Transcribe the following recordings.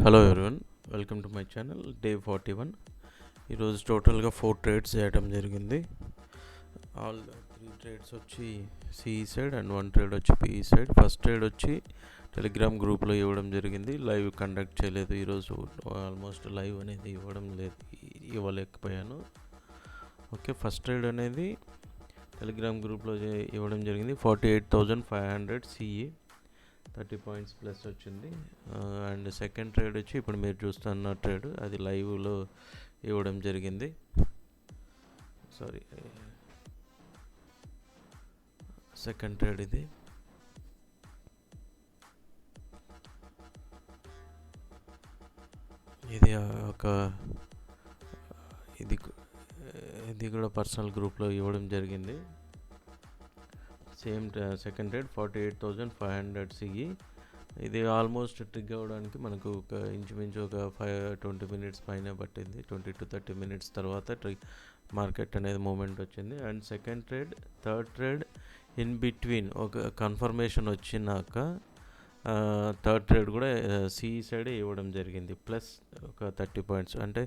Hello everyone, welcome to my channel. Day 41. ఈరోజు టోటల్గా 4 trades చేయడం జరిగింది. ఆల్ 3 ట్రేడ్స్ వచ్చి సిఈ సైడ్ అండ్ 1 ట్రేడ్ వచ్చి పిఈ సైడ్. ఫస్ట్ ట్రేడ్ వచ్చి టెలిగ్రామ్ గ్రూప్లో ఇవ్వడం జరిగింది. లైవ్ కండక్ట్ చేయలేదు ఈరోజు. ఆల్మోస్ట్ లైవ్ అనేది ఇవ్వలేకపోయాను. ఓకే, ఫస్ట్ ట్రేడ్ అనేది టెలిగ్రామ్ గ్రూప్లో ఇవ్వడం జరిగింది. 48,500 సిఈ, 30 పాయింట్స్ ప్లస్ వచ్చింది. అండ్ సెకండ్ ట్రేడ్ వచ్చి ఇప్పుడు మీరు చూస్తున్న ట్రేడ్, అది లైవ్లో ఇవ్వడం జరిగింది. సారీ, సెకండ్ ట్రేడ్ ఇది. ఇది ఇది కూడా పర్సనల్ గ్రూప్లో ఇవ్వడం జరిగింది. Same second trade 48,500 CE. ఇది ఆల్మోస్ట్ ట్రిగ్ అవ్వడానికి మనకు ఒక ఇంచుమించు ఒక 20 మినిట్స్ పైన పట్టింది. 20 to 30 మినిట్స్ తర్వాత మార్కెట్ అనేది మూమెంట్ వచ్చింది. And second trade, third trade in between ఒక కన్ఫర్మేషన్ వచ్చినాక థర్డ్ ట్రేడ్ కూడా సిఈ సైడే ఇవ్వడం జరిగింది. ప్లస్ ఒక 30 పాయింట్స్, అంటే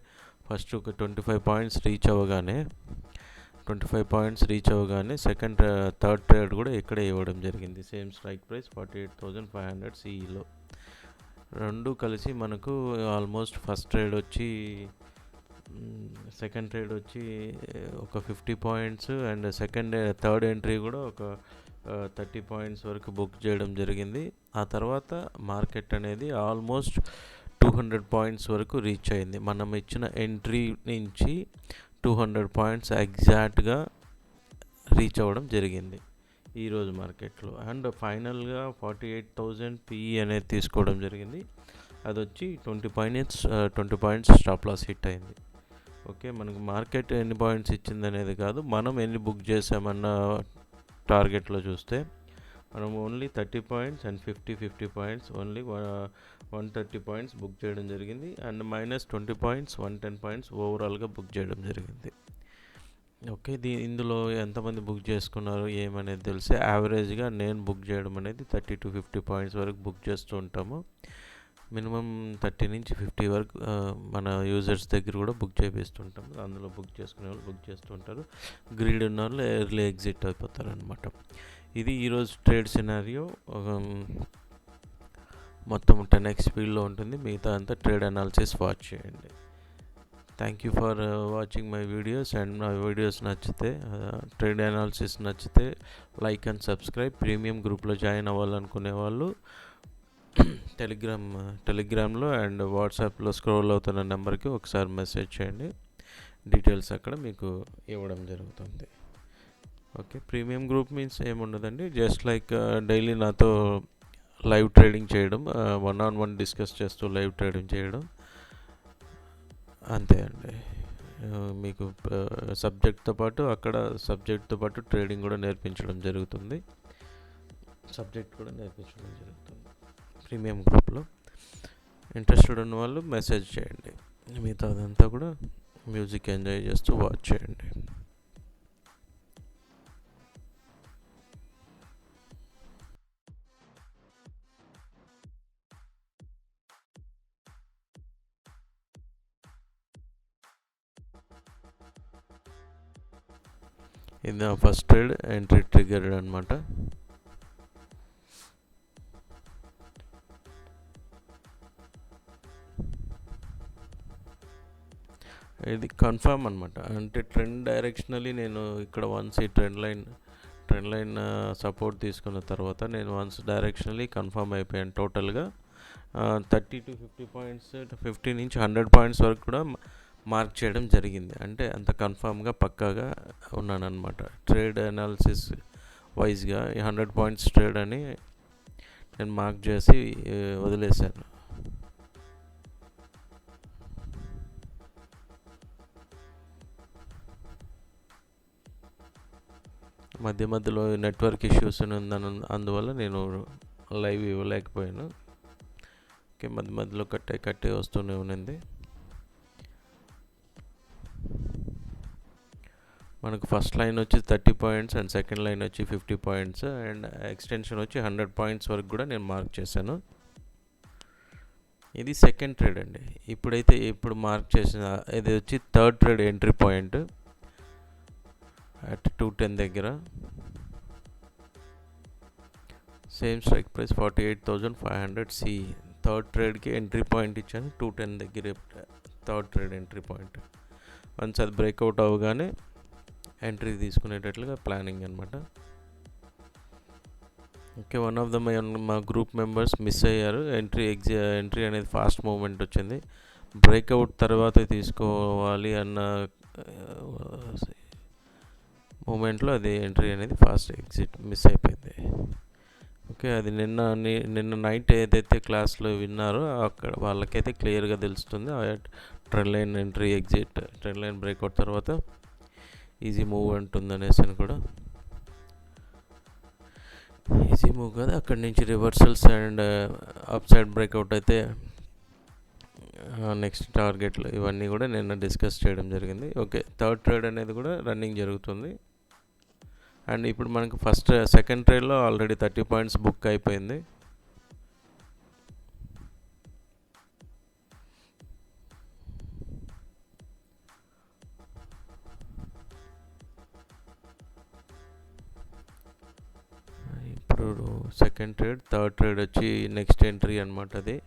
ఫస్ట్ ఒక 25 పాయింట్స్ రీచ్ అవ్వగానే థర్డ్ ట్రేడ్ కూడా ఇక్కడే ఇవ్వడం జరిగింది. Same strike price 48,500 సిఈలో. రెండు కలిసి మనకు ఆల్మోస్ట్ ఫస్ట్ ట్రేడ్ వచ్చి సెకండ్ ట్రేడ్ వచ్చి ఒక 50 పాయింట్స్ అండ్ థర్డ్ ఎంట్రీ కూడా ఒక 30 పాయింట్స్ వరకు బుక్ చేయడం జరిగింది. ఆ తర్వాత మార్కెట్ అనేది ఆల్మోస్ట్ 200 పాయింట్స్ వరకు రీచ్ అయింది. మనం ఇచ్చిన ఎంట్రీ నుంచి 200 పాయింట్స్ ఎగ్జాక్ట్గా రీచ్ అవ్వడం జరిగింది ఈరోజు మార్కెట్లో. అండ్ ఫైనల్గా 48,000 పిఈ అనేది తీసుకోవడం జరిగింది. అది వచ్చి 20 పాయింట్స్ స్టాప్ లాస్ హిట్ అయింది. ఓకే, మనకు మార్కెట్ ఎన్ని పాయింట్స్ ఇచ్చింది అనేది కాదు, మనం ఎన్ని బుక్ చేసామన్న టార్గెట్లో చూస్తే మనం only 30 points and 50 points, only 130 points book చేయడం జరిగింది. అండ్ -20 పాయింట్స్, 110 పాయింట్స్ ఓవరాల్గా బుక్ చేయడం జరిగింది. ఓకే, ఇందులో ఎంతమంది బుక్ చేసుకున్నారు ఏమనేది తెలిసి యావరేజ్గా నేను బుక్ చేయడం అనేది 30 to 50 పాయింట్స్ వరకు బుక్ చేస్తూ ఉంటాము. మినిమం 30 నుంచి 50 వరకు మన యూజర్స్ దగ్గర కూడా బుక్ చేపిస్తుంటాము. అందులో బుక్ చేసుకునే వాళ్ళు బుక్ చేస్తూ ఉంటారు. గ్రీడ్ ఉన్న వాళ్ళు ఎర్లీ ఎగ్జిట్ అయిపోతారు అనమాట. ఇది ఈరోజు ట్రేడ్ సినారియో. మొత్తం 10x స్పీడ్లో ఉంటుంది. మిగతా అంతా ట్రేడ్ అనాలిసిస్ వాచ్ చేయండి. Thank you for watching my videos. And నా వీడియోస్ నచ్చితే, ట్రేడ్ అనాలిసిస్ నచ్చితే లైక్ అండ్ సబ్స్క్రైబ్. ప్రీమియం గ్రూప్లో జాయిన్ అవ్వాలనుకునే వాళ్ళు టెలిగ్రామ్లో అండ్ వాట్సాప్లో స్క్రోల్ అవుతున్న నెంబర్కి ఒకసారి మెసేజ్ చేయండి. డీటెయిల్స్ అక్కడ మీకు ఇవ్వడం జరుగుతుంది. ఓకే, ప్రీమియం గ్రూప్ మీన్స్ ఏముండదండి, జస్ట్ లైక్ డైలీ నాతో లైవ్ ట్రేడింగ్ చేయడం, 1-on-1 డిస్కస్ చేస్తూ లైవ్ ట్రేడింగ్ చేయడం, అంతే అండి. మీకు సబ్జెక్ట్తో పాటు ట్రేడింగ్ కూడా నేర్పించడం జరుగుతుంది. ప్రీమియం గ్రూప్లో ఇంట్రెస్టెడ్ ఉన్న వాళ్ళు మెసేజ్ చేయండి. మిగతాదంతా కూడా మ్యూజిక్ ఎంజాయ్ చేస్తూ వాచ్ చేయండి. ఇది నా ఫస్ట్ ట్రేడ్, ఎంట్రీ ట్రిగర్ అనమాట. ఇది కన్ఫర్మ్ అనమాట. అంటే ట్రెండ్ డైరెక్షనలీ నేను ఇక్కడ వన్స్ ఈ ట్రెండ్ లైన్ సపోర్ట్ తీసుకున్న తర్వాత నేను వన్స్ డైరెక్షనలీ కన్ఫర్మ్ అయిపోయాను. టోటల్గా 30 to 50 పాయింట్స్, 50 నుంచి 100 పాయింట్స్ వరకు కూడా మార్క్ చేయడం జరిగింది. అంటే అంత కన్ఫామ్గా పక్కాగా ఉన్నాను అనమాట. ట్రేడ్ అనాలిసిస్ వైజ్గా 100 పాయింట్స్ ట్రేడ్ అని నేను మార్క్ చేసి వదిలేశాను. మధ్యలో నెట్వర్క్ ఇష్యూస్ అందువల్ల నేను లైవ్ ఇవ్వలేకపోయాను. ఓకే, మధ్యలో కట్టే వస్తూనే ఉన్నింది. మనకు ఫస్ట్ లైన్ వచ్చి 30 పాయింట్స్ అండ్ సెకండ్ లైన్ వచ్చి 50 పాయింట్స్ అండ్ ఎక్స్టెన్షన్ వచ్చి 100 పాయింట్స్ వరకు కూడా నేను మార్క్ చేశాను. ఇది సెకండ్ ట్రేడ్ అండి. ఇప్పుడు మార్క్ చేసిన ఇది వచ్చి third trade entry point at 210 దగ్గర. Same strike price 48,500 C. Third ట్రేడ్కి ఎంట్రీ పాయింట్ ఇచ్చాను 210 దగ్గర. Third trade entry point. Once అది బ్రేక్అవుట్ అవ్వగానే ఎంట్రీ తీసుకునేటట్లుగా ప్లానింగ్ అనమాట. ఓకే, వన్ ఆఫ్ ద మా గ్రూప్ మెంబర్స్ మిస్ అయ్యారు. ఎంట్రీ అనేది ఫాస్ట్ మూమెంట్ వచ్చింది. బ్రేక్అవుట్ తర్వాత తీసుకోవాలి అన్న మూమెంట్లో అది ఎంట్రీ అనేది ఫాస్ట్ ఎగ్జిట్ మిస్ అయిపోయింది. ఓకే, అది నిన్న నైట్ ఏదైతే క్లాస్లో విన్నారో అక్కడ వాళ్ళకైతే క్లియర్గా తెలుస్తుంది. Trend line entry exit, trend line breakout తర్వాత ఈజీ మూవ్ అంటుందనేసి కూడా. ఈజీ మూవ్ కాదు, అక్కడి నుంచి reversals and up side breakout అయితే నెక్స్ట్ టార్గెట్లు ఇవన్నీ కూడా నిన్న డిస్కస్ చేయడం జరిగింది. ఓకే, థర్డ్ ట్రేడ్ అనేది కూడా రన్నింగ్ జరుగుతుంది. అండ్ ఇప్పుడు మనకు సెకండ్ ట్రేడ్లో ఆల్రెడీ 30 పాయింట్స్ బుక్ అయిపోయింది. ఇప్పుడు సెకండ్ ట్రేడ్, థర్డ్ ట్రేడ్ వచ్చి నెక్స్ట్ ఎంట్రీ అనమాట. అది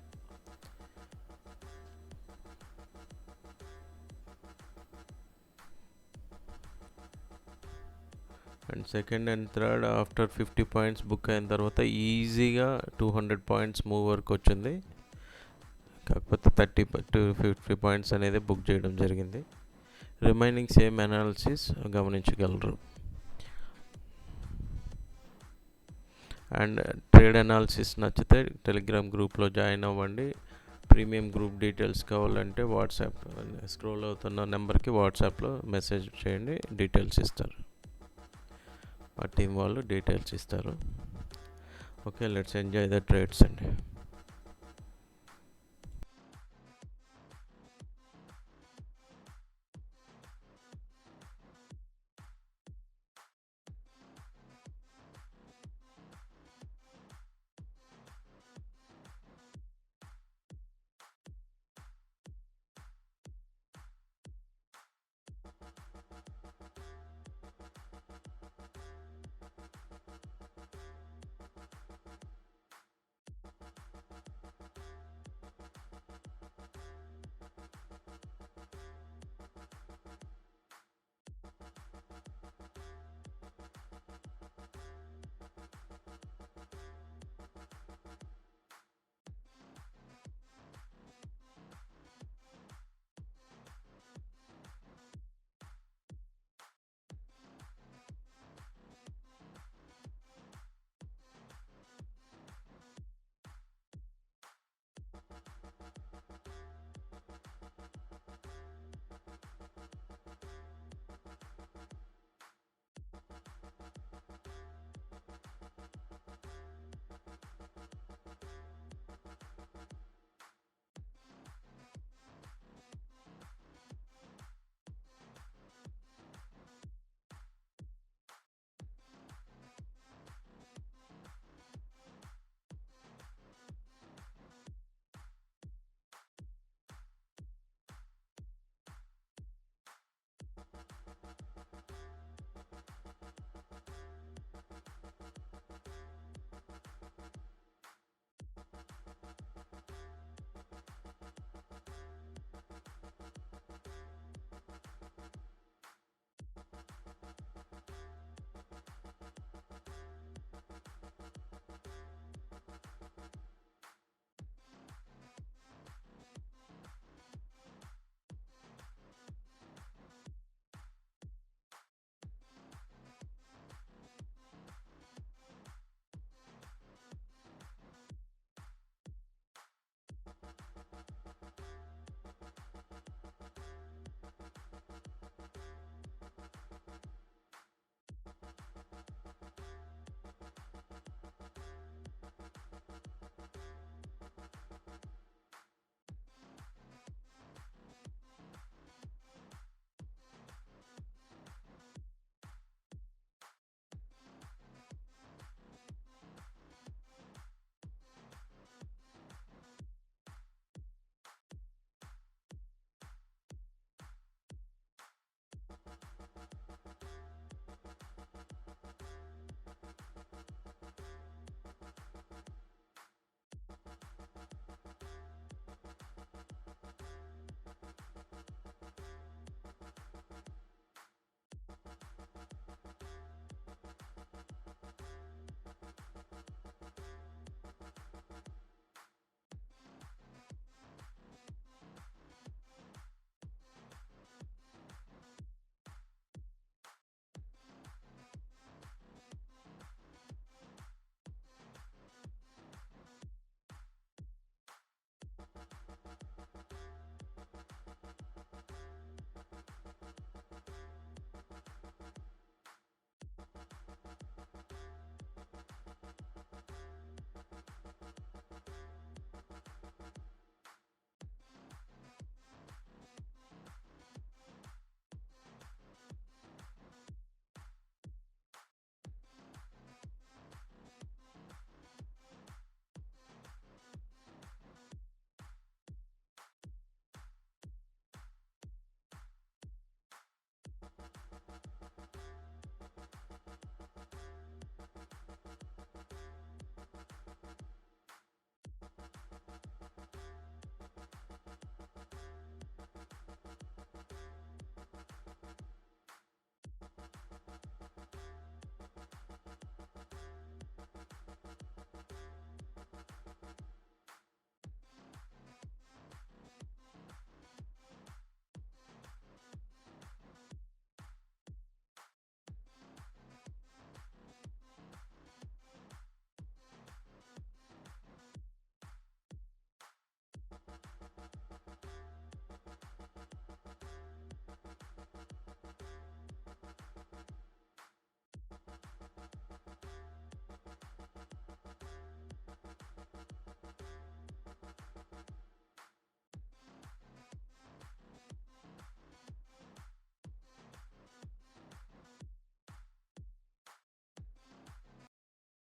and second and third after 50 points book అయిన తర్వాత ఈజీగా 200 పాయింట్స్ మూవ్ వరకు వచ్చింది. కాకపోతే 30 to 50 పాయింట్స్ అనేది బుక్ చేయడం జరిగింది. రిమైనింగ్ సేమ్ అనాలిసిస్ గమనించగలరు. అండ్ ట్రేడ్ అనాలిసిస్ నచ్చితే టెలిగ్రామ్ గ్రూప్లో జాయిన్ అవ్వండి. ప్రీమియం గ్రూప్ డీటెయిల్స్ కావాలంటే వాట్సాప్ స్క్రోల్ అవుతున్న నెంబర్కి వాట్సాప్లో మెసేజ్ చేయండి, డీటెయిల్స్ ఇస్తారు. మా టీం వాళ్ళు డీటెయిల్స్ ఇస్తారు. Okay, let's enjoy the trades అండి.